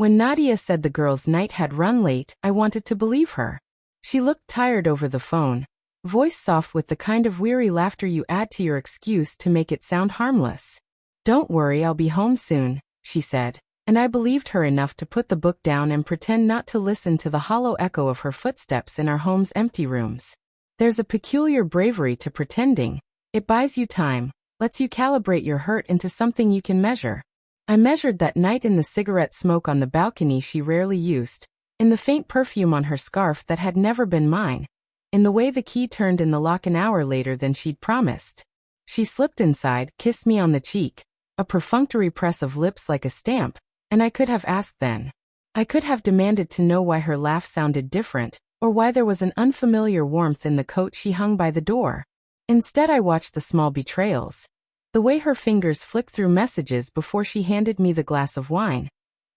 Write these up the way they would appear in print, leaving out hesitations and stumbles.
When Nadia said the girl's night had run late, I wanted to believe her. She looked tired over the phone, voice soft with the kind of weary laughter you add to your excuse to make it sound harmless. "Don't worry, I'll be home soon," she said, and I believed her enough to put the book down and pretend not to listen to the hollow echo of her footsteps in our home's empty rooms. There's a peculiar bravery to pretending. It buys you time, lets you calibrate your hurt into something you can measure. I measured that night in the cigarette smoke on the balcony she rarely used, in the faint perfume on her scarf that had never been mine, in the way the key turned in the lock an hour later than she'd promised. She slipped inside, kissed me on the cheek, a perfunctory press of lips like a stamp, and I could have asked then. I could have demanded to know why her laugh sounded different, or why there was an unfamiliar warmth in the coat she hung by the door. Instead, I watched the small betrayals. The way her fingers flicked through messages before she handed me the glass of wine.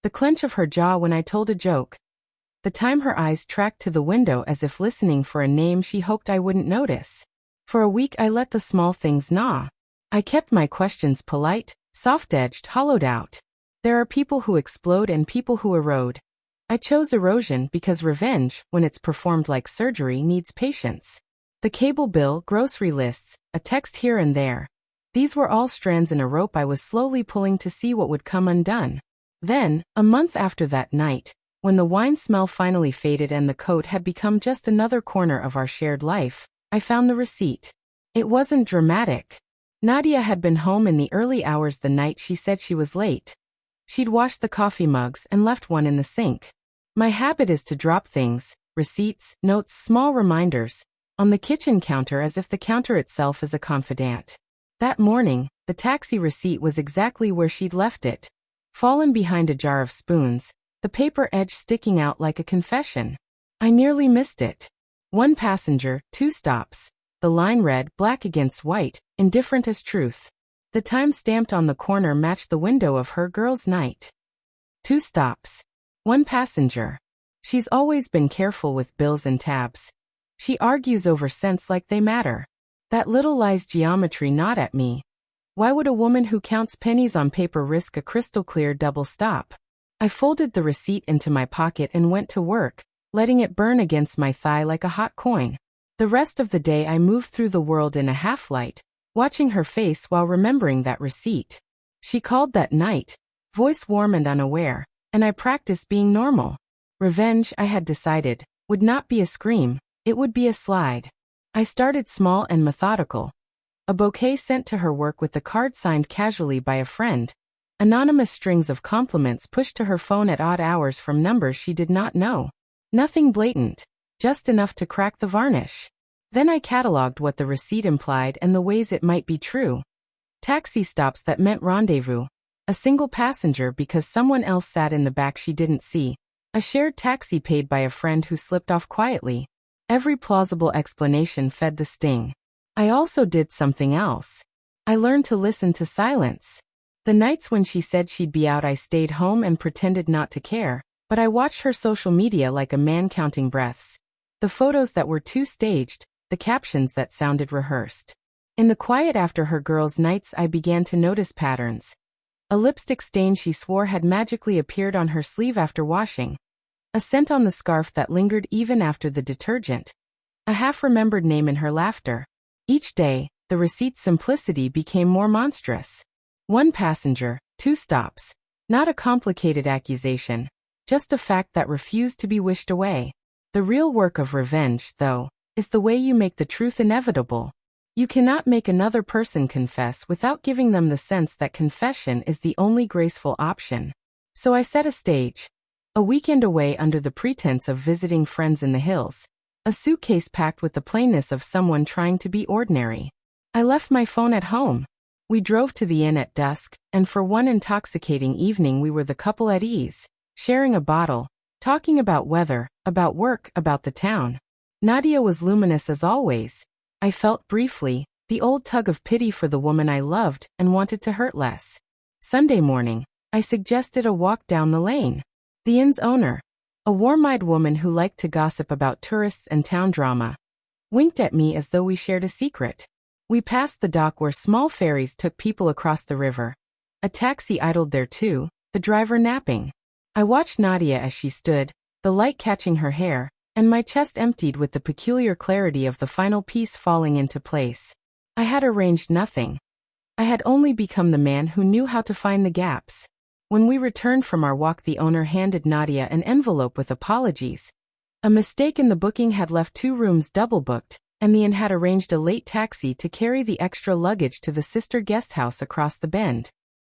The clench of her jaw when I told a joke. The time her eyes tracked to the window as if listening for a name she hoped I wouldn't notice. For a week I let the small things gnaw. I kept my questions polite, soft-edged, hollowed out. There are people who explode and people who erode. I chose erosion because revenge, when it's performed like surgery, needs patience. The cable bill, grocery lists, a text here and there. These were all strands in a rope I was slowly pulling to see what would come undone. Then, a month after that night, when the wine smell finally faded and the coat had become just another corner of our shared life, I found the receipt. It wasn't dramatic. Nadia had been home in the early hours the night she said she was late. She'd washed the coffee mugs and left one in the sink. My habit is to drop things, receipts, notes, small reminders, on the kitchen counter as if the counter itself is a confidant. That morning, the taxi receipt was exactly where she'd left it, fallen behind a jar of spoons, the paper edge sticking out like a confession. I nearly missed it. 1 passenger, 2 stops. The line read, black against white, indifferent as truth. The time stamped on the corner matched the window of her girl's night. 2 stops. 1 passenger. She's always been careful with bills and tabs. She argues over cents like they matter. That little lie's geometry gnawed at me. Why would a woman who counts pennies on paper risk a crystal-clear double stop? I folded the receipt into my pocket and went to work, letting it burn against my thigh like a hot coin. The rest of the day I moved through the world in a half-light, watching her face while remembering that receipt. She called that night, voice warm and unaware, and I practiced being normal. Revenge, I had decided, would not be a scream, it would be a slide. I started small and methodical. A bouquet sent to her work with the card signed casually by a friend. Anonymous strings of compliments pushed to her phone at odd hours from numbers she did not know. Nothing blatant, just enough to crack the varnish. Then I cataloged what the receipt implied and the ways it might be true. Taxi stops that meant rendezvous. A single passenger because someone else sat in the back she didn't see. A shared taxi paid by a friend who slipped off quietly. Every plausible explanation fed the sting. I also did something else. I learned to listen to silence. The nights when she said she'd be out, I stayed home and pretended not to care, but I watched her social media like a man counting breaths. The photos that were too staged, the captions that sounded rehearsed. In the quiet after her girls' nights, I began to notice patterns. A lipstick stain she swore had magically appeared on her sleeve after washing. A scent on the scarf that lingered even after the detergent. A half-remembered name in her laughter. Each day, the receipt's simplicity became more monstrous. 1 passenger, 2 stops. Not a complicated accusation, just a fact that refused to be wished away. The real work of revenge, though, is the way you make the truth inevitable. You cannot make another person confess without giving them the sense that confession is the only graceful option. So I set a stage. A weekend away under the pretense of visiting friends in the hills. A suitcase packed with the plainness of someone trying to be ordinary. I left my phone at home. We drove to the inn at dusk, and for one intoxicating evening we were the couple at ease, sharing a bottle, talking about weather, about work, about the town. Nadia was luminous as always. I felt briefly the old tug of pity for the woman I loved and wanted to hurt less. Sunday morning, I suggested a walk down the lane. The inn's owner, a warm-eyed woman who liked to gossip about tourists and town drama, winked at me as though we shared a secret. We passed the dock where small ferries took people across the river. A taxi idled there too, the driver napping. I watched Nadia as she stood, the light catching her hair, and my chest emptied with the peculiar clarity of the final piece falling into place. I had arranged nothing. I had only become the man who knew how to find the gaps. When we returned from our walk, the owner handed Nadia an envelope with apologies. A mistake in the booking had left 2 rooms double booked, and the inn had arranged a late taxi to carry the extra luggage to the sister guest house across the bend.